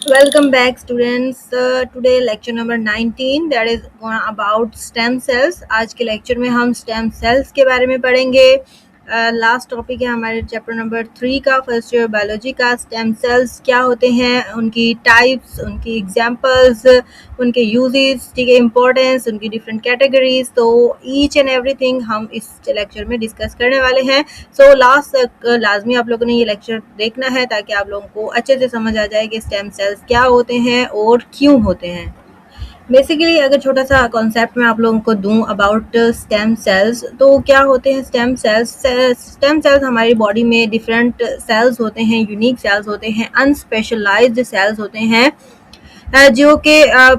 Welcome back students. Today lecture number 19 that is about stem cells. आज के lecture में हम stem cells के बारे में पढ़ेंगे. लास्ट टॉपिक है हमारे चैप्टर नंबर 3 का, फर्स्ट ईयर बायोलॉजी का. स्टेम सेल्स क्या होते हैं, उनकी टाइप्स, उनकी एग्जांपल्स, उनके यूजेस, ठीक है, इंपॉर्टेंस, उनकी डिफरेंट कैटेगरीज. तो ईच एंड एवरीथिंग हम इस लेक्चर में डिस्कस करने वाले हैं. सो लास्ट तक लाजमी आप लोगों ने ये लेक्चर देखना है ताकि आप लोगों को अच्छे से समझ आ जाए कि स्टेम सेल्स क्या होते हैं और क्यों होते हैं. बेसिकली अगर छोटा सा कॉन्सेप्ट मैं आप लोगों को दूं अबाउट स्टेम सेल्स, तो क्या होते हैं स्टेम सेल्स. स्टेम सेल्स हमारी बॉडी में डिफरेंट सेल्स होते हैं, यूनिक सेल्स होते हैं, अनस्पेशलाइज्ड सेल्स होते हैं, जो कि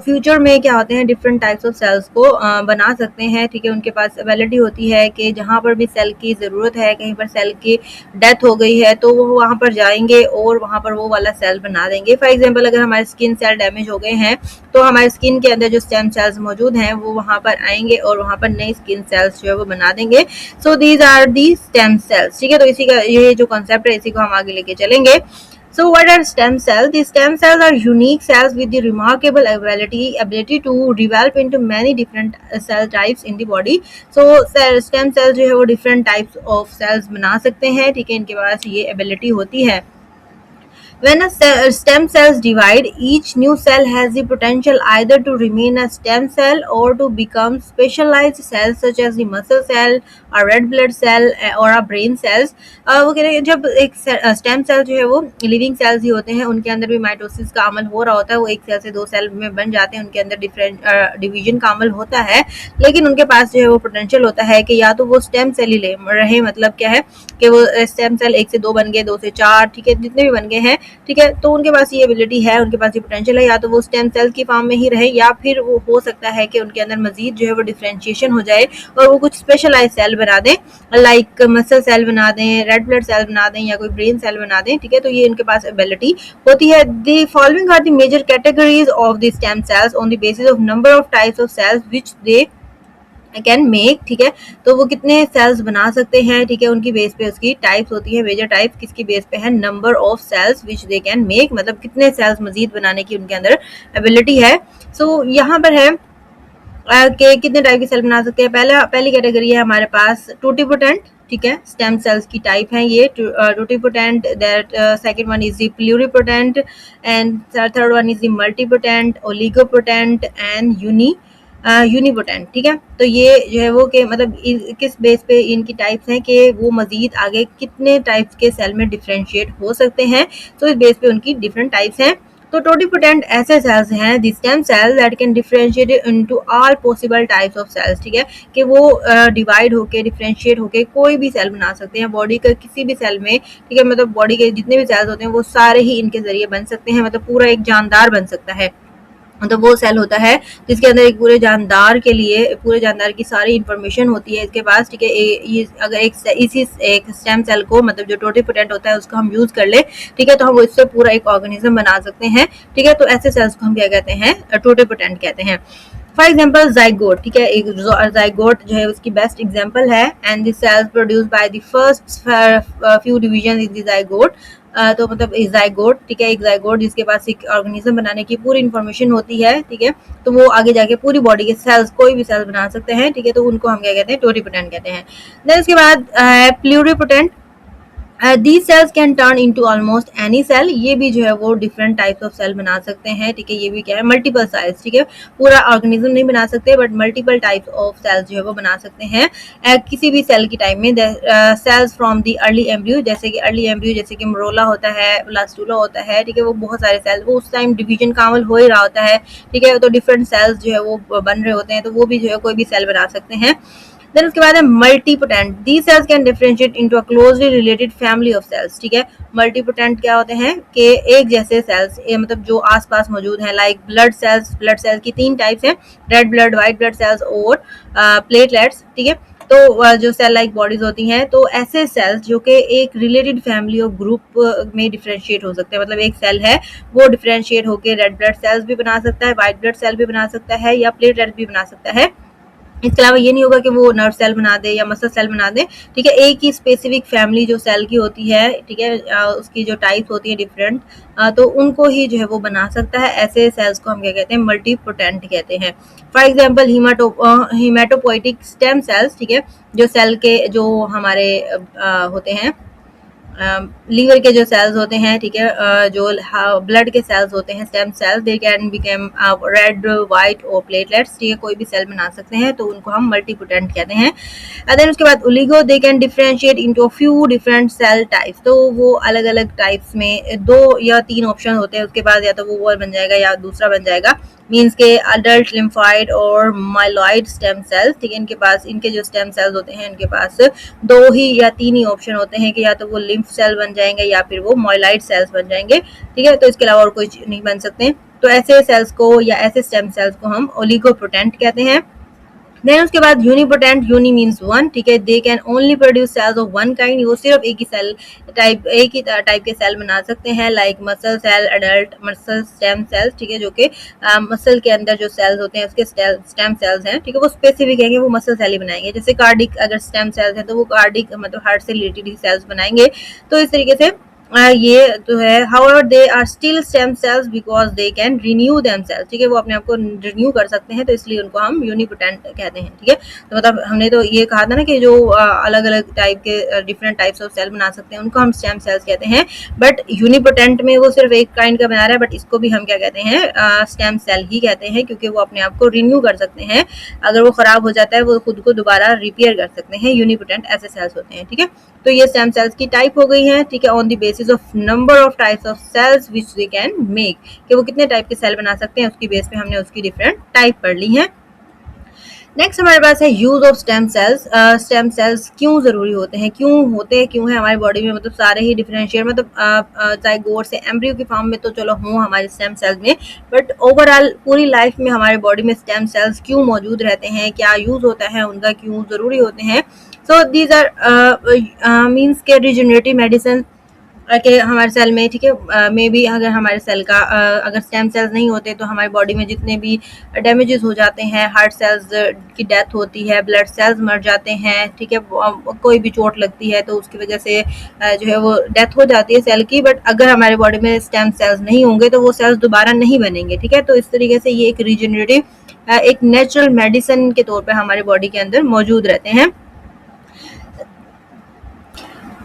फ्यूचर में क्या होते हैं डिफरेंट टाइप्स ऑफ सेल्स को बना सकते हैं. ठीक है, उनके पास एबिलिटी होती है कि जहाँ पर भी सेल की ज़रूरत है, कहीं पर सेल की डेथ हो गई है तो वो वहाँ पर जाएंगे और वहाँ पर वो वाला सेल बना देंगे. फॉर एग्जांपल अगर हमारे स्किन सेल डैमेज हो गए हैं तो हमारे स्किन के अंदर जो स्टेम सेल्स मौजूद हैं वो वहाँ पर आएंगे और वहाँ पर नई स्किन सेल्स जो है वो बना देंगे. So these are the stem cells. ठीक है, तो इसी का ये जो कॉन्सेप्ट है इसी को हम आगे लेके चलेंगे. So what are stem cells? The stem cells are unique cells with the remarkable ability to develop into many different cell types in the body. So stem cells जो है वो different types of cells बना सकते हैं. ठीक है, इनके पास ये ability होती है. When stem cells divide, each new cell has the potential either to remain a stem cell or to become specialized cells such as the muscle cell, a red blood cell or a brain cells. वो कह रहे हैं जब एक stem cell जो है वो living cells ही होते हैं, उनके अंदर भी माइटोसिस का अमल हो रहा होता है. वो एक सेल से दो सेल में बन जाते हैं, उनके अंदर डिफरेंट डिवीजन का अमल होता है, लेकिन उनके पास जो है वो पोटेंशियल होता है कि या तो वो स्टेम सेल ही रहे. मतलब क्या है कि वो स्टेम सेल 1 से 2 बन गए, 2 से 4, ठीक है, जितने भी बन गए हैं, ठीक है, तो उनके पास ये एबिलिटी है, उनके पास ये पोटेंशियल है, या तो वो स्टेम सेल की फॉर्म में ही रहे या फिर वो हो सकता है कि उनके अंदर मजीद जो है वो डिफरेंशिएशन हो जाए और वो कुछ स्पेशलाइज सेल बना दें, लाइक मसल सेल बना दें, रेड ब्लड सेल बना दें या कोई ब्रेन सेल बना दें. ठीक है, तो ये इनके पास एबिलिटी होती है. The following are the major categories of the stem cells on the basis of number of types of cells which they can make. ठीक है, तो वो कितने सेल्स बना सकते हैं, ठीक है, उनकी बेस पे उसकी टाइप्स होती है. मेजर टाइप किसकी बेस पे है, number of cells which they can make, मतलब कितने सेल्स मजीद बनाने की उनके अंदर एबिलिटी है. सो यहाँ पर है कि कितने टाइप की सेल बना सकते हैं. पहली कैटेगरी है हमारे पास टोटिपोटेंट. ठीक है, स्टेम सेल्स की टाइप है ये totipotent. That second one is the pluripotent and third one is the multipotent, oligopotent and unipotent. ठीक है, तो ये जो है वो कि मतलब किस बेस पे इनकी टाइप्स हैं कि वो मजीद आगे कितने टाइप्स के सेल में डिफरेंशिएट हो सकते हैं. तो इस बेस पे उनकी डिफरेंट टाइप्स हैं. तो टोटिपोटेंट ऐसे सेल्स हैं the stem cell that can differentiate into all possible types of cells. ठीक है, कि वो डिवाइड होके डिफरेंशिएट होके कोई भी सेल बना सकते हैं बॉडी का किसी भी सेल में. ठीक है, मतलब बॉडी के जितने भी सेल्स होते हैं वो सारे ही इनके जरिए बन सकते हैं. मतलब पूरा एक जानदार बन सकता है. मतलब वो सेल होता है जिसके अंदर एक पूरे जानदार के लिए पूरे जानदार की सारी इंफॉर्मेशन होती है इसके पास. ठीक है, ये अगर इसी एक स्टेम सेल को मतलब जो टोटिपोटेंट होता है उसको हम यूज कर ले, ठीक है, तो हम इससे पूरा एक ऑर्गेनिज्म बना सकते हैं. ठीक है, तो ऐसे सेल्स को हम क्या कहते हैं, टोटिपोटेंट कहते हैं. For example zygote. ठीक है, एक जाइगोट जो है उसकी बेस्ट एग्जाम्पल है. And this sales produce by the first few division in the zygote. तो मतलब एक जाइगोट, ठीक है, एक जाइगोट जिसके पास एक ऑर्गेनिज्म बनाने की पूरी इन्फॉर्मेशन होती है. ठीक है, तो वो आगे जाके पूरी बॉडी के सेल्स कोई भी सेल्स बना सकते हैं. ठीक है, तो उनको हम क्या कहते हैं, टोटिपोटेंट कहते हैं. देन उसके बाद pluripotent. these cells can turn into almost any cell. ये भी जो है वो डिफरेंट टाइप्स ऑफ सेल बना सकते हैं. ठीक है, ये भी क्या है, मल्टीपल साइज. ठीक है, पूरा ऑर्गेनिज्म नहीं बना सकते but multiple types of cells जो है वो बना सकते हैं किसी भी सेल की टाइप में. Cells from the early embryo, जैसे कि अर्ली एम्ब्रियो जैसे कि मरोला होता है, ब्लास्टुला होता है. ठीक है, वो बहुत सारे सेल्स वो उस टाइम डिवीजन का अमल हो ही रहा होता है. ठीक है, तो डिफरेंट सेल्स जो है वो बन रहे होते हैं, तो वो भी जो है कोई भी सेल बना सकते हैं. देन उसके बाद है multipotent. These cells can differentiate into a closely related family of cells. ठीक है, मल्टीपोटेंट क्या होते हैं कि एक जैसे सेल्स मतलब जो आसपास मौजूद हैं, like blood cells. Blood cells की 3 टाइप्स हैं, red blood, white blood cells और प्लेटलेट्स. ठीक है, तो जो सेल लाइक बॉडीज होती हैं, तो ऐसे सेल्स जो कि एक रिलेटेड फैमिली ऑफ ग्रुप में डिफरेंशिएट हो सकते हैं. मतलब एक सेल है वो डिफरेंशिएट होकर रेड ब्लड सेल्स भी बना सकता है, वाइट ब्लड सेल भी बना सकता है या प्लेटलेट भी बना सकता है. इसके अलावा ये नहीं होगा कि वो नर्व सेल बना दे या मसल सेल बना दे, ठीक है। एक ही स्पेसिफिक फैमिली जो सेल की होती है, ठीक है, उसकी जो टाइप्स होती है डिफरेंट, तो उनको ही जो है वो बना सकता है। ऐसे सेल्स को हम क्या कहते हैं, मल्टीपोटेंट कहते हैं। फॉर एग्जांपल हीमाटोपोइटिक स्टेम सेल्स, ठीक है, जो सेल के जो हमारे होते हैं, लीवर के जो सेल्स होते हैं, ठीक है, जो ब्लड के सेल्स होते हैं, stem cells, they can become red, white और प्लेटलेट्स, ठीक है, कोई भी सेल बना सकते हैं, तो उनको हम मल्टीपोटेंट कहते हैं। देन उसके बाद oligo, they can differentiate into few different cell types, तो वो अलग अलग टाइप्स में 2 या 3 ऑप्शन होते हैं, उसके बाद या तो वो बन जाएगा या दूसरा बन जाएगा। मीन्स के अडल्ट लिम्फॉइड और माइलॉइड स्टेम सेल्स, ठीक है, इनके पास इनके जो स्टेम सेल्स होते हैं, इनके पास 2 ही या 3 ही ऑप्शन होते हैं कि या तो वो लिम्फ सेल बन जाएंगे या फिर वो माइलॉइड सेल्स बन जाएंगे, ठीक है, तो इसके अलावा और कोई नहीं बन सकते। तो ऐसे सेल्स को या ऐसे स्टेम सेल्स को हम ओलिगोपोटेंट कहते हैं। देन उसके बाद यूनिपोटेंट, यूनि मीन्स वन, ठीक है, they can only produce cells of one kind, वो सिर्फ एक ही सेल टाइप, एक ही टाइप के सेल बना सकते हैं, like muscle cell, adult muscle stem cells, ठीक है, जो कि मसल के अंदर जो सेल्स होते हैं उसके स्टेम सेल्स हैं, ठीक है, वो स्पेसिफिक है कि वो मसल सेल ही बनाएंगे। जैसे कार्डिक अगर स्टेम सेल्स हैं तो वो कार्डिक मतलब हार्ट से रिलेटेड ही सेल्स बनाएंगे। तो इस तरीके से ये तो है। However they are still stem cells because they can renew themselves, ठीक है, वो अपने आप को रिन्यू कर सकते हैं, तो इसलिए उनको हम यूनिपोटेंट कहते हैं, ठीक है। तो मतलब हमने तो ये कहा था ना कि जो अलग अलग टाइप के डिफरेंट टाइप्स ऑफ सेल बना सकते हैं उनको हम स्टेम सेल्स कहते हैं, बट यूनिपोटेंट में वो सिर्फ एक काइंड का बना रहा है, बट इसको भी हम क्या कहते हैं, स्टेम सेल ही कहते हैं, क्योंकि वो अपने आप को रिन्यू कर सकते हैं। अगर वो खराब हो जाता है वो खुद को दोबारा रिपेयर कर सकते हैं, यूनिपोटेंट ऐसे सेल्स होते हैं, ठीक है। तो ये स्टेम सेल्स की टाइप हो गई है, ठीक है, on the basis of number of types of cells which they can make, कि वो कितने टाइप के सेल बना सकते हैं उसकी बेस पे हमने उसकी डिफरेंट टाइप पढ़ ली है। नेक्स्ट हमारे पास है use of stem sales. Stem cells क्यों जरूरी होते हैं, क्यों है हमारी बॉडी में, मतलब सारे ही डिफरेंशिएट, मतलब जाइगोट से एम्ब्रियो की फॉर्म में तो चलो हों हमारे स्टेम सेल्स में, बट ओवरऑल पूरी लाइफ में हमारे बॉडी में स्टेम सेल्स क्यों मौजूद रहते हैं, क्या यूज होता है उनका, क्यों जरूरी होते हैं। सो दीज आर मीन्स के रिजनरेटिव मेडिसिन के हमारे सेल में, ठीक है, मे बी अगर हमारे सेल का अगर स्टेम सेल्स नहीं होते तो हमारी बॉडी में जितने भी डैमेजेस हो जाते हैं, हार्ट सेल्स की डेथ होती है, ब्लड सेल्स मर जाते हैं, ठीक है, कोई भी चोट लगती है तो उसकी वजह से जो है वो डेथ हो जाती है सेल की, बट अगर हमारे बॉडी में स्टेम सेल्स नहीं होंगे तो वो सेल्स दोबारा नहीं बनेंगे, ठीक है। तो इस तरीके से ये एक रिजनरेटिव एक नेचुरल मेडिसिन के तौर पर हमारे बॉडी के अंदर मौजूद रहते हैं।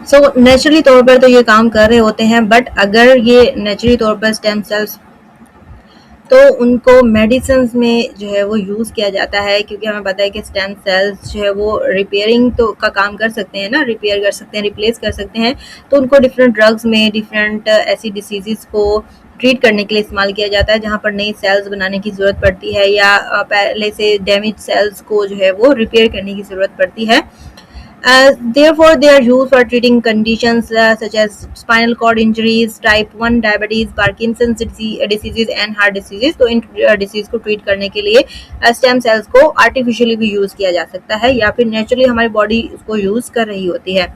सो नेचुरली तौर पर तो ये काम कर रहे होते हैं, बट अगर ये नेचुरली तौर पर स्टेम सेल्स तो उनको मेडिसिन में जो है वो यूज़ किया जाता है, क्योंकि हमें पता है कि स्टेम सेल्स जो है वो रिपेयरिंग तो का काम कर सकते हैं ना, रिपेयर कर सकते हैं, रिप्लेस कर सकते हैं, तो उनको डिफरेंट ड्रग्स में डिफरेंट ऐसी डिसीज़ को ट्रीट करने के लिए इस्तेमाल किया जाता है, जहाँ पर नई सेल्स बनाने की ज़रूरत पड़ती है या पहले से डैमेज सेल्स को जो है वो रिपेयर करने की ज़रूरत पड़ती है। Therefore, they are used for treating conditions such as spinal cord injuries, type 1 diabetes, Parkinson's diseases and heart diseases. तो इन डिसीज को ट्रीट करने के लिए स्टेम सेल्स को आर्टिफिशियली भी यूज़ किया जा सकता है या फिर नेचुरली हमारी बॉडी उसको यूज़ कर रही होती है।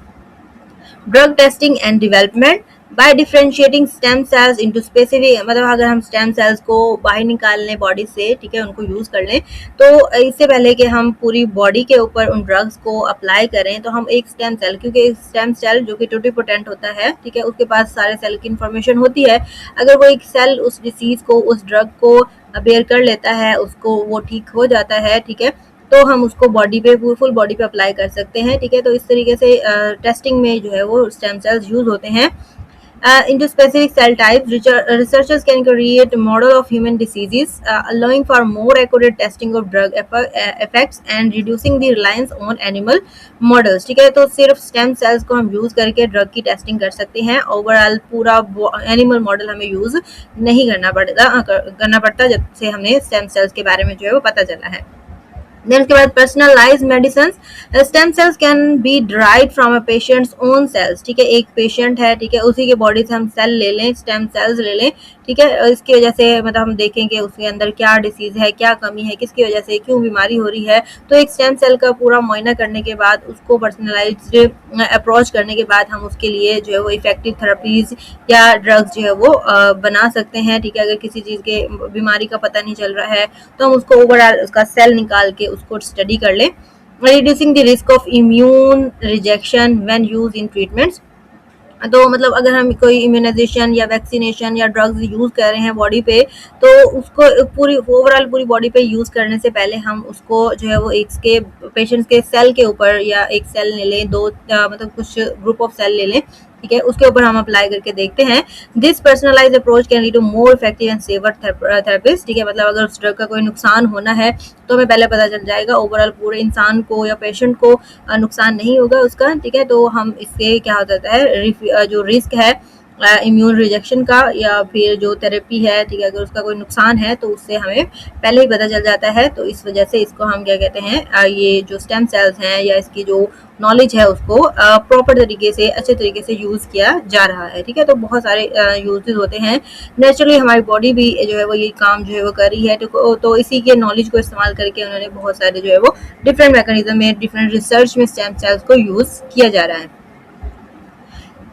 Drug testing and development bye differentiating stem cells into specific, मतलब अगर हम स्टेम सेल्स को बाहर निकाल लें बॉडी से, ठीक है, उनको यूज़ कर लें, तो इससे पहले कि हम पूरी बॉडी के ऊपर उन ड्रग्स को अप्लाई करें तो हम एक स्टेम सेल, क्योंकि एक स्टेम सेल जो कि टोटिपोटेंट होता है, ठीक है, उसके पास सारे सेल की इन्फॉर्मेशन होती है, अगर वो एक सेल उस डिसीज़ को, उस ड्रग को बेयर कर लेता है, उसको वो ठीक हो जाता है, ठीक है, तो हम उसको बॉडी पे फुल बॉडी पे अप्लाई कर सकते हैं, ठीक है। तो इस तरीके से टेस्टिंग में जो है वो स्टेम सेल्स यूज होते हैं। Into specific cell types, researchers can create a model of human diseases, allowing for more accurate testing of drug effects and reducing the reliance on animal models, ठीक है। तो सिर्फ स्टेम सेल्स को हम use करके drug की testing कर सकते हैं, ओवरऑल पूरा एनिमल मॉडल हमें यूज नहीं करना पड़ता जब से हमें स्टेम सेल्स के बारे में जो है वो पता चला है। देन उसके बाद personalize medicine, stem cells can be derived from a patient's own cells, ठीक है, एक पेशेंट है, ठीक है, उसी के बॉडी से हम सेल ले लें, स्टेम सेल्स ले लें, ठीक है, इसकी वजह से मतलब हम देखेंगे उसके अंदर क्या डिसीज है, क्या कमी है, किसकी वजह से क्यों बीमारी हो रही है, तो एक स्टेम सेल का पूरा मुआयना करने के बाद उसको पर्सनलाइज्ड अप्रोच करने के बाद हम उसके लिए जो है वो इफेक्टिव थेरेपीज या ड्रग्स जो है वो बना सकते हैं, ठीक है। अगर किसी चीज़ के बीमारी का पता नहीं चल रहा है तो हम उसको ओवरऑल उसका सेल निकाल के उसको स्टडी कर लें। Reducing the risk of immune rejection when use in treatments. तो मतलब अगर हम कोई इम्यूनाइजेशन या वैक्सीनेशन या ड्रग्स यूज़ कर रहे हैं बॉडी पे, तो उसको पूरी ओवरऑल पूरी बॉडी पे यूज़ करने से पहले हम उसको जो है वो एक के पेशेंट्स के सेल के ऊपर या एक सेल ले लें, दो मतलब कुछ ग्रुप ऑफ सेल ले लें, ठीक है, उसके ऊपर हम अप्लाई करके देखते हैं। This personalize approach can lead to more effective and safer therapist, ठीक है, मतलब अगर उस ड्रग का कोई नुकसान होना है तो हमें पहले पता चल जाएगा, ओवरऑल पूरे इंसान को या पेशेंट को नुकसान नहीं होगा उसका, ठीक है, तो हम इससे क्या हो जाता है, जो रिस्क है इम्यून रिजेक्शन का या फिर जो थेरेपी है, ठीक है, अगर उसका कोई नुकसान है तो उससे हमें पहले ही पता चल जाता है। तो इस वजह से इसको हम क्या कहते हैं, ये जो स्टेम सेल्स हैं या इसकी जो नॉलेज है उसको प्रॉपर तरीके से अच्छे तरीके से यूज़ किया जा रहा है, ठीक है। तो बहुत सारे यूजेस होते हैं, नेचुरली हमारी बॉडी भी जो है वो ये काम जो है वो कर रही है, तो इसी के नॉलेज को इस्तेमाल करके उन्होंने बहुत सारे जो है वो डिफरेंट मैकेनिज्म में, डिफरेंट रिसर्च में स्टेम सेल्स को यूज़ किया जा रहा है।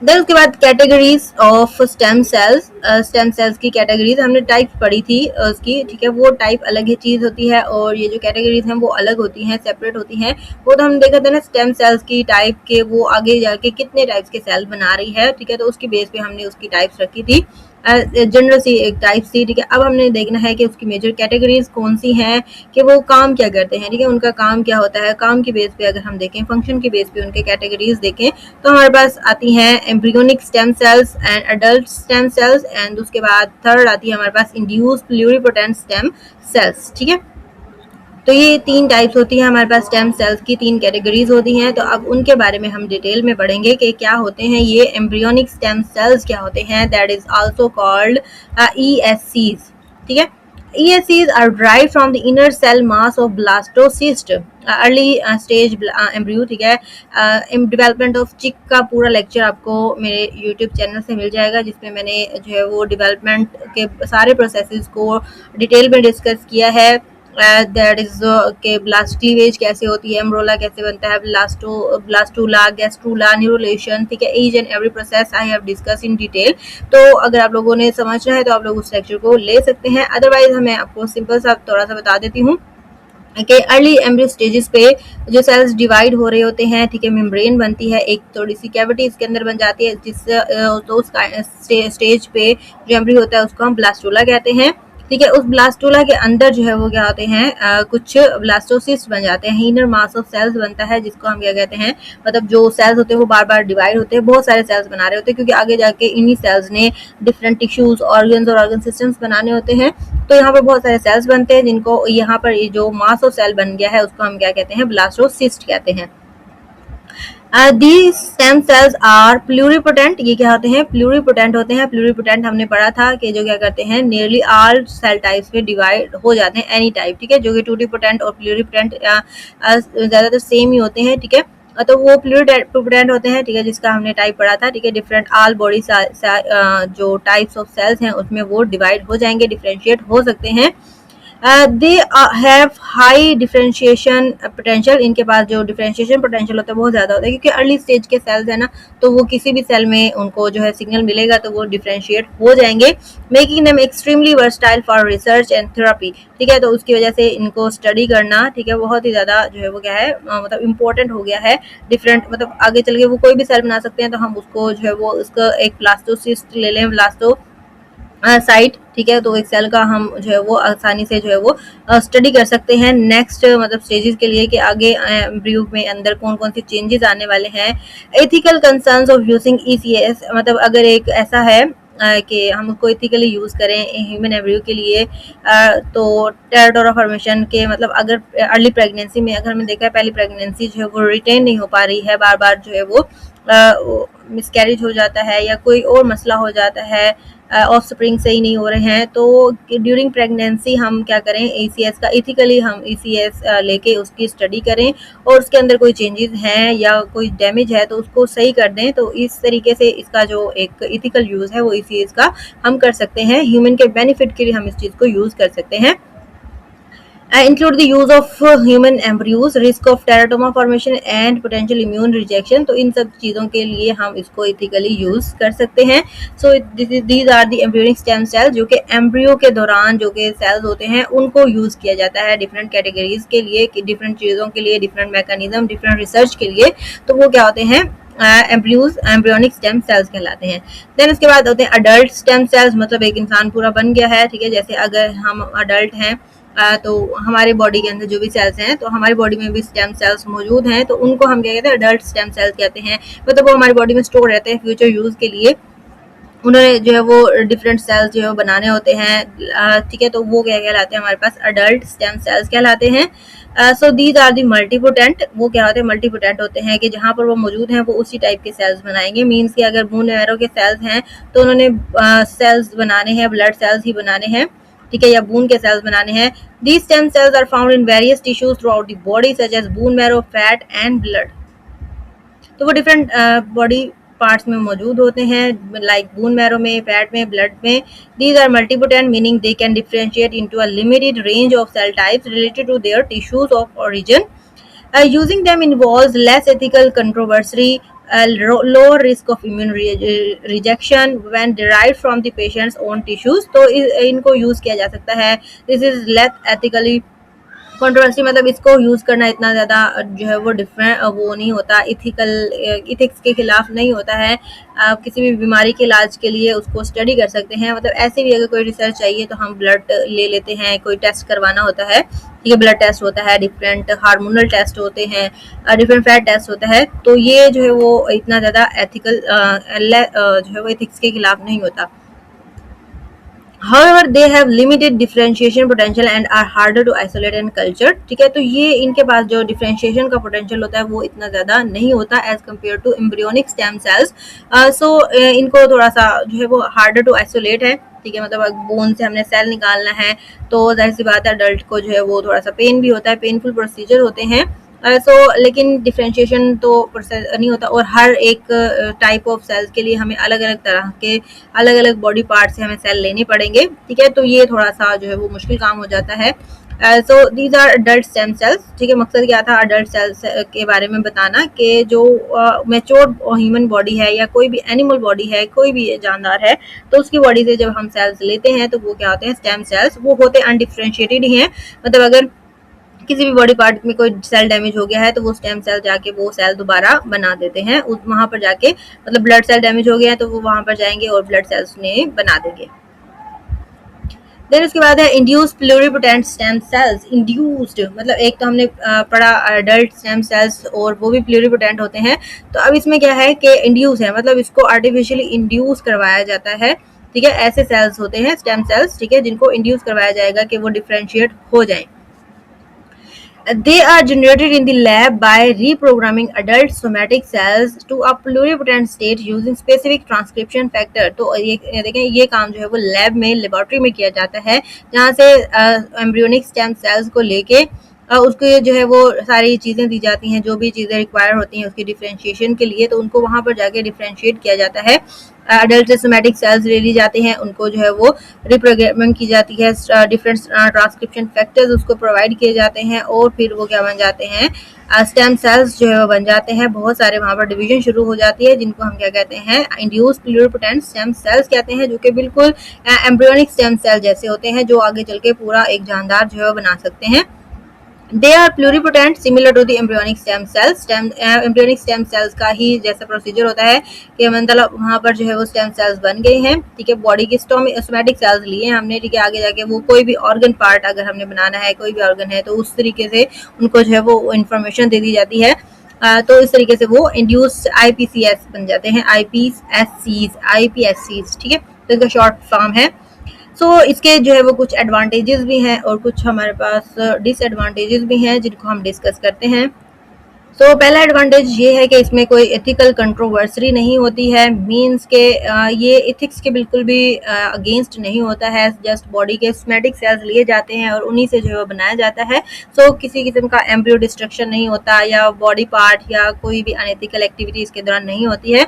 देन उसके बाद कैटेगरीज ऑफ स्टेम सेल्स की कैटेगरीज हमने टाइप पढ़ी थी उसकी, ठीक है, वो टाइप अलग ही चीज़ होती है और ये जो कैटेगरीज हैं वो अलग होती हैं, सेपरेट होती हैं। वो तो हम देखा था ना स्टेम सेल्स की टाइप के, वो आगे जाके कितने टाइप्स के सेल बना रही है, ठीक है, तो उसकी बेस पे हमने उसकी टाइप्स रखी थी, जनरल सी एक टाइप सी, ठीक है। अब हमने देखना है कि उसकी मेजर कैटेगरीज कौन सी हैं, कि वो काम क्या करते हैं, ठीक है, उनका काम क्या होता है। काम की बेस पे अगर हम देखें, फंक्शन की बेस पे उनके कैटेगरीज देखें, तो हमारे पास आती हैं embryonic stem sales and adult stem sales, and उसके बाद थर्ड आती है हमारे पास इंड्यूस्ड प्लूरिपोटेंट स्टेम सेल्स, ठीक है। तो ये 3 टाइप्स होती हैं हमारे पास, स्टेम सेल्स की 3 कैटेगरीज होती हैं। तो अब उनके बारे में हम डिटेल में पढ़ेंगे कि क्या होते हैं ये एम्ब्रियोनिक स्टेम सेल्स, क्या होते हैं, that is also called ESCs, ठीक है। ESCs are derived from the inner cell mass of blastocyst, early stage embryo, ठीक है। डेवलपमेंट ऑफ चिक का पूरा लेक्चर आपको मेरे यूट्यूब चैनल से मिल जाएगा, जिसमें मैंने जो है वो डेवलपमेंट के सारे प्रोसेसेस को डिटेल में डिस्कस किया है। दैट इज के ब्लास्ट क्लीवेज कैसे होती है, एम्ब्रोला कैसे बनता है, ब्लास्टूला, गैस्ट्रूला, न्यूरोलेशन, ठीक है, each and every process I have discuss in detail. तो अगर आप लोगों ने समझना है तो आप लोग उस लेक्चर को ले सकते हैं, अदरवाइज मैं आपको सिंपल सा थोड़ा सा बता देती हूँ कि अर्ली एम्ब्रियो स्टेजेस पे जो सेल्स डिवाइड हो रहे होते हैं, ठीक है, मेम्ब्रेन बनती है, एक थोड़ी सी कैविटी इसके अंदर बन जाती है, तो उस स्टेज पे जो एम्ब्रियो होता है उसको हम ब्लास्टूला कहते हैं, ठीक है। उस ब्लास्टूला के अंदर जो है वो क्या होते हैं, कुछ ब्लास्टोसिस्ट बन जाते हैं, इनर मास ऑफ सेल्स बनता है, जिसको हम क्या कहते हैं, मतलब जो सेल्स होते हैं वो बार बार डिवाइड होते हैं, बहुत सारे सेल्स बना रहे होते हैं, क्योंकि आगे जाके इन्हीं सेल्स ने डिफरेंट टिश्यूज, ऑर्गन्स और ऑर्गन सिस्टम्स बनाने होते हैं। तो यहाँ पर बहुत सारे सेल्स बनते हैं, जिनको यहाँ पर ये जो मास ऑफ सेल बन गया है उसको हम क्या कहते हैं, ब्लास्टोसिस्ट कहते हैं। These stem cells are pluripotent, ये क्या होते हैं, प्लूरिपोटेंट होते हैं। प्लूरिपोटेंट हमने पढ़ा था कि जो क्या करते हैं, नियरली ऑल सेल टाइप्स में डिवाइड हो जाते हैं, एनी टाइप, ठीक है, जो कि टूटिपोटेंट और प्लूरिपोटेंट ज़्यादातर सेम ही होते हैं, ठीक है। तो वो प्लूरिपोटेंट होते हैं, ठीक है, जिसका हमने टाइप पढ़ा था, ठीक है। डिफरेंट ऑल बॉडी जो टाइप्स ऑफ सेल्स हैं उसमें वो डिवाइड हो जाएंगे, डिफ्रेंशिएट हो सकते हैं। They have high differentiation potential, इनके पास जो डिफरेंशिएशन पोटेंशियल होता है बहुत ज़्यादा होता है, क्योंकि अर्ली स्टेज के सेल्स है ना, तो वो किसी भी सेल में उनको जो है सिग्नल मिलेगा तो वो डिफरेंशिएट हो जाएंगे, making them extremely versatile for research and therapy, ठीक है। तो उसकी वजह से इनको स्टडी करना, ठीक है, बहुत ही ज़्यादा जो है वो क्या है, मतलब इम्पोर्टेंट हो गया है। डिफरेंट मतलब आगे चल के वो कोई भी सेल बना सकते हैं, तो हम उसको जो है वो उसका एक ब्लास्टोसिस्ट ले लें, ब्लास्टो साइट, ठीक है, तो एक सेल का हम जो है वो आसानी से जो है वो स्टडी कर सकते हैं नेक्स्ट मतलब स्टेजेस के लिए, कि आगे एम्ब्रियो में अंदर कौन कौन सी चेंजेस आने वाले हैं। Ethical concerns of using ECS, मतलब अगर एक ऐसा है कि हम उसको इथिकली यूज़ करें ह्यूमन एम्ब्रियो के लिए, तो टेरिटोरा फॉर्मेशन के मतलब अगर अर्ली प्रेगनेंसी में अगर हमने देखा है पहली प्रेगनेंसी जो है वो रिटेन नहीं हो पा रही है, बार बार जो है वो मिसकैरेज हो जाता है या कोई और मसला हो जाता है, ऑफ स्प्रिंग सही नहीं हो रहे हैं, तो ड्यूरिंग प्रेगनेंसी हम क्या करें, ECS का इथिकली हम ECS लेके उसकी स्टडी करें, और उसके अंदर कोई चेंजेस हैं या कोई डैमेज है तो उसको सही कर दें। तो इस तरीके से इसका जो एक इथिकल यूज़ है वो ECS का हम कर सकते हैं, ह्यूमन के बेनिफिट के लिए हम इस चीज़ को यूज़ कर सकते हैं। Include the use of human embryos, risk of teratoma formation and potential immune rejection. तो इन सब चीज़ों के लिए हम इसको इथिकली यूज कर सकते हैं। So these are the embryonic stem cell, जो कि एम्ब्रियो के दौरान जो कि सेल्स होते हैं उनको यूज किया जाता है डिफरेंट कैटेगरीज के लिए, डिफरेंट चीज़ों के लिए, डिफरेंट मैकेनिज्म, डिफरेंट रिसर्च के लिए। तो वो क्या होते हैं, एम्ब्रियोनिक स्टेम सेल्स कहलाते हैं। देन उसके बाद होते हैं अडल्ट स्टेम सेल्स, मतलब एक इंसान पूरा बन गया है, ठीक है। जैसे अगर हम अडल्ट हैं तो हमारे बॉडी के अंदर जो भी सेल्स हैं, तो हमारी बॉडी में भी स्टेम सेल्स मौजूद हैं, तो उनको हम क्या कहते हैं, अडल्ट स्टेम सेल्स कहते हैं। मतलब वो हमारी बॉडी में स्टोर रहते हैं फ्यूचर यूज के लिए। उन्होंने जो है वो डिफरेंट सेल्स जो है वो बनाने होते हैं, ठीक है। तो वो क्या कहलाते हैं, हमारे पास अडल्ट स्टेम सेल्स कहलाते हैं। So these are the multipotent, वो क्या होते हैं, मल्टीपोटेंट होते हैं कि जहाँ पर वो मौजूद हैं वो उसी टाइप के सेल्स बनाएंगे। मीन्स कि अगर बोन मैरो के सेल्स हैं तो उन्होंने सेल्स बनाने हैं, ब्लड सेल्स ही बनाने हैं, ठीक है, या बून के सेल्स बनाने हैं। These stem cells are found in various tissues throughout the body such as bone marrow, fat and blood. तो वो डिफरेंट बॉडी पार्ट्स में मौजूद होते हैं, लाइक बोन मैरो में, फैट में, ब्लड में। These are multipotent, meaning they can differentiate into a limited range of cell types related to their tissues of origin. Using them involves less ethical controversy, lower risk of immune rejection when derived from the patient's own tissues. तो इनको use किया जा सकता है। This is less ethically controversy, मतलब इसको use करना इतना ज्यादा जो है वो डिफरेंट वो नहीं होता, इथिकल इथिक्स के खिलाफ नहीं होता है। आप किसी भी बीमारी के इलाज के लिए उसको स्टडी कर सकते हैं। मतलब ऐसे भी अगर कोई रिसर्च चाहिए तो हम ब्लड ले लेते हैं, कोई टेस्ट करवाना होता है, ठीक है, ब्लड टेस्ट होता है, डिफरेंट हार्मोनल टेस्ट होते हैं, डिफरेंट फैट टेस्ट होता है। तो ये जो है वो इतना ज़्यादा एथिकल जो है वो इथिक्स के खिलाफ नहीं होता। However, they have limited differentiation potential and are harder to isolate and culture, ठीक है। तो ये इनके पास जो डिफरेंशिएशन का पोटेंशियल होता है वो इतना ज़्यादा नहीं होता as compare to embryonic stem cells. So इनको थोड़ा सा जो है वो हार्डर टू आइसोलेट है, ठीक है। मतलब बोन से हमने सेल निकालना है तो जाहिर सी बात है अडल्ट को जो है वो थोड़ा सा पेन भी होता है, पेनफुल प्रोसीजर होते हैं। लेकिन डिफ्रेंशिएशन तो प्रोसेस नहीं होता, और हर एक टाइप ऑफ सेल्स के लिए हमें अलग अलग तरह के अलग अलग बॉडी पार्ट से हमें सेल लेने पड़ेंगे, ठीक है। तो ये थोड़ा सा जो है वो मुश्किल काम हो जाता है। So these are adult stem cells, ठीक है। मकसद क्या था अडल्ट सेल्स के बारे में बताना कि जो मैच्योर ह्यूमन बॉडी है या कोई भी एनिमल बॉडी है, कोई भी जानदार है, तो उसकी बॉडी से जब हम सेल्स लेते हैं तो वो क्या होते हैं, स्टेम सेल्स। वो होते अनडिफ्रेंशिएटेड ही हैं, मतलब अगर किसी भी बॉडी पार्ट में कोई सेल डैमेज हो गया है तो वो स्टेम सेल जाके वो सेल दोबारा बना देते हैं वहां पर जाके। मतलब ब्लड सेल डैमेज हो गया है तो वो वहां पर जाएंगे और ब्लड सेल्स ने बना देंगे। देन उसके बाद है induced pluripotent stem cells. Induced मतलब एक तो हमने पढ़ा अडल्ट स्टेम सेल्स और वो भी प्लूरिपोटेंट होते हैं। तो अब इसमें क्या है कि इंड्यूस है, मतलब इसको आर्टिफिशियली इंड्यूस करवाया जाता है, ठीक है। ऐसे सेल्स होते हैं स्टेम सेल्स, ठीक है, जिनको इंड्यूस करवाया जाएगा कि वो डिफ्रेंशिएट हो जाए। They are generated in the lab by reprogramming adult somatic cells to a pluripotent state using specific transcription factor। तो ये देखें, ये काम जो है वो लैब में, लेबोरेटरी में किया जाता है, जहाँ से एम्ब्रियोनिक स्टेम सेल्स को लेके उसको जो है वो सारी चीज़ें दी जाती हैं, जो भी चीज़ें रिक्वायर होती हैं उसकी डिफ्रेंशिएशन के लिए, तो उनको वहाँ पर जाके डिफ्रेंशिएट किया जाता है। अडल्ट सोमैटिक सेल्स ले ली जाते हैं, उनको जो है वो रिप्रोग्रामिंग की जाती है, डिफरेंट ट्रांसक्रिप्शन फैक्टर्स उसको प्रोवाइड किए जाते हैं, और फिर वो क्या बन जाते हैं, स्टेम सेल्स जो है वो बन जाते हैं। बहुत सारे वहाँ पर डिवीजन शुरू हो जाती है, जिनको हम क्या कहते हैं, इंड्यूस्ड प्लूरिपोटेंट स्टेम सेल्स कहते हैं, जो कि बिल्कुल एम्ब्रियोनिक स्टेम सेल जैसे होते हैं, जो आगे चल के पूरा एक जानदार जो है वो बना सकते हैं। They are pluripotent similar to the embryonic stem cells। embryonic stem cells का ही जैसा प्रोसीजर होता है कि मतलब वहाँ पर जो है वो स्टेम सेल्स बन गए हैं, ठीक है। बॉडी की सोमैटिक सेल्स लिए हैं हमने, ठीक है। आगे जाके वो कोई भी ऑर्गन पार्ट अगर हमने बनाना है, कोई भी ऑर्गन है, तो उस तरीके से उनको जो है वो इंफॉर्मेशन दे दी जाती है। तो इस तरीके से वो इंड्यूस्ड IPCS बन जाते हैं, IPSCs, ठीक है। तो इसका शॉर्ट फॉर्म है। इसके जो है वो कुछ एडवांटेजेस भी हैं और कुछ हमारे पास डिसएडवांटेजेस भी हैं, जिनको हम डिस्कस करते हैं। सो पहला एडवांटेज ये है कि इसमें कोई एथिकल कंट्रोवर्सी नहीं होती है, मींस के ये एथिक्स के बिल्कुल भी अगेंस्ट नहीं होता है। जस्ट बॉडी के सोमैटिक सेल्स लिए जाते हैं और उन्हीं से जो है वो बनाया जाता है। सो किसी किस्म का एम्ब्रियो डिस्ट्रक्शन नहीं होता या बॉडी पार्ट या कोई भी अनएथिकल एक्टिविटी इसके दौरान नहीं होती है।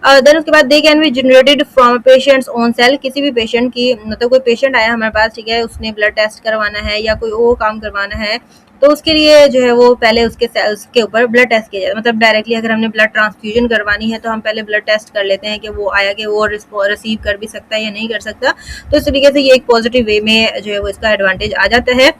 देन उसके बाद they can be generated from patient's own cell, किसी भी पेशेंट की, मतलब कोई पेशेंट आया हमारे पास, ठीक है, उसने ब्लड टेस्ट करवाना है या कोई और काम करवाना है, तो उसके लिए जो है वो पहले उसके सेल्स के ऊपर ब्लड टेस्ट किया जाता है। मतलब डायरेक्टली अगर हमने ब्लड ट्रांसफ्यूजन करवानी है तो हम पहले ब्लड टेस्ट कर लेते हैं कि वो आया कि वो रिसीव कर भी सकता है या नहीं कर सकता। तो इस तरीके से ये एक पॉजिटिव वे में जो है वो इसका एडवांटेज आ जाता है।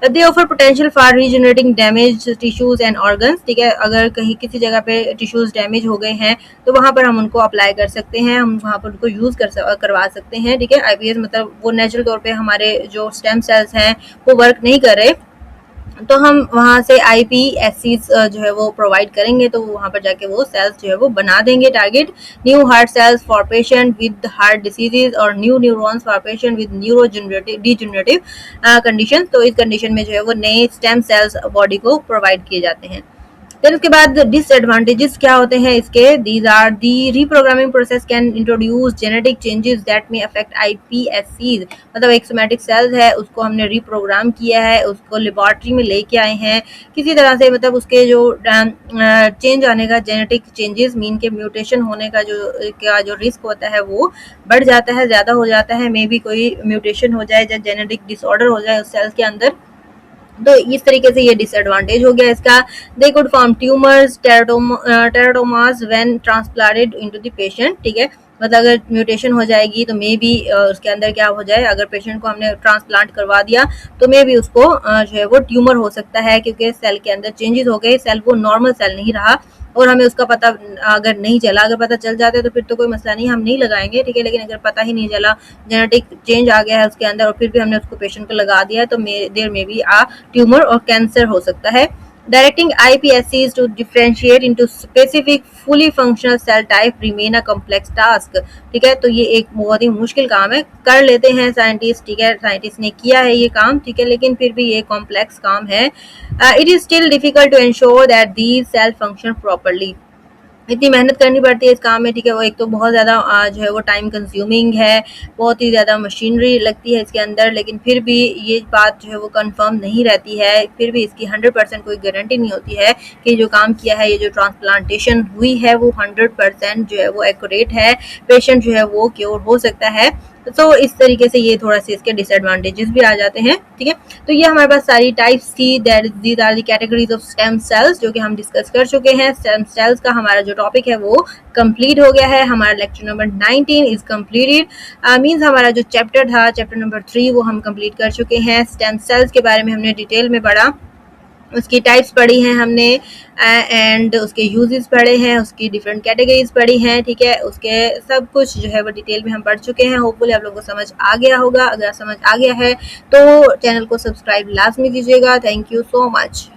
दे offer potential for regenerating damage tissues and organs, ठीक है, अगर कहीं किसी जगह पे टिश्यूज डैमेज हो गए हैं तो वहाँ पर हम उनको अप्लाई कर सकते हैं, हम वहाँ पर उनको यूज़ करवा सकते हैं, ठीक है। आईपीएस मतलब वो नेचुरल तौर पे हमारे जो स्टेम सेल्स हैं वो वर्क नहीं कर रहे, तो हम वहाँ से आईपीएससीज जो है वो प्रोवाइड करेंगे, तो वहाँ पर जाके वो सेल्स जो है वो बना देंगे target. New heart cells for patient with heart diseases और new neurons for patient with neuro degenerative condition. तो इस कंडीशन में जो है वो नए स्टेम सेल्स बॉडी को प्रोवाइड किए जाते हैं। फिर उसके बाद डिसएडवांटेजेस क्या होते हैं इसके, these are the reprogramming process can introduce genetic changes that may affect iPSCs. मतलब एक सोमैटिक सेल्स है, उसको हमने रीप्रोग्राम किया है, उसको लेबोरेटरी में लेके आए हैं किसी तरह से, मतलब उसके जो चेंज आने का, जेनेटिक चेंजेस मीन के म्यूटेशन होने का जो रिस्क होता है वो बढ़ जाता है, ज़्यादा हो जाता है। मे बी कोई म्यूटेशन हो जाए या जेनेटिक डिसऑर्डर हो जाए उस सेल्स के अंदर, तो इस तरीके से ये डिसएडवांटेज हो गया इसका। They could form tumours teratomas when transplanted into the patient, ठीक है, मतलब अगर म्यूटेशन हो जाएगी तो मे बी उसके अंदर क्या हो जाए, अगर पेशेंट को हमने ट्रांसप्लांट करवा दिया तो मे बी उसको जो है वो ट्यूमर हो सकता है, क्योंकि सेल के अंदर चेंजेस हो गए, सेल वो नॉर्मल सेल नहीं रहा और हमें उसका पता अगर नहीं चला, अगर पता चल जाता है तो फिर तो कोई मसला नहीं, हम नहीं लगाएंगे, ठीक है। लेकिन अगर पता ही नहीं चला, जेनेटिक चेंज आ गया है उसके अंदर और फिर भी हमने उसको पेशेंट को लगा दिया है, तो देर में भी ट्यूमर और कैंसर हो सकता है। Directing iPSCs to differentiate into specific fully functional cell type remain a complex task, ठीक है। तो ये एक बहुत ही मुश्किल काम है, कर लेते हैं साइंटिस्ट, ठीक है, साइंटिस्ट ने किया है ये काम, ठीक है, लेकिन फिर भी ये कॉम्प्लेक्स काम है। It is still difficult to ensure that these cell function properly. इतनी मेहनत करनी पड़ती है इस काम में, ठीक है, वो एक तो बहुत ज़्यादा जो है वो टाइम कंज्यूमिंग है, बहुत ही ज़्यादा मशीनरी लगती है इसके अंदर, लेकिन फिर भी ये बात जो है वो कंफर्म नहीं रहती है, फिर भी इसकी 100% कोई गारंटी नहीं होती है कि जो काम किया है, ये जो ट्रांसप्लांटेशन हुई है वो 100% जो है वो एक्यूरेट है, पेशेंट जो है वो क्योर हो सकता है। तो इस तरीके से ये थोड़ा सा इसके डिसएडवांटेजेस भी आ जाते हैं, ठीक है। तो ये हमारे पास सारी टाइप्स थी, that these are the categories of stem cells, जो कि हम डिस्कस कर चुके हैं। स्टेम सेल्स का हमारा जो टॉपिक है वो कंप्लीट हो गया है, हमारा lecture number 19 is completed. Means हमारा जो चैप्टर था, चैप्टर नंबर 3, वो हम कंप्लीट कर चुके हैं। स्टेम सेल्स के बारे में हमने डिटेल में पढ़ा, उसकी टाइप्स पढ़ी हैं हमने एंड उसके यूजेस पढ़े हैं, उसकी डिफरेंट कैटेगरीज पढ़ी हैं, ठीक है, उसके सब कुछ जो है वो डिटेल में हम पढ़ चुके हैं। होपफुली आप लोगों को समझ आ गया होगा, अगर समझ आ गया है तो चैनल को सब्सक्राइब लाजमी कीजिएगा। Thank you so much.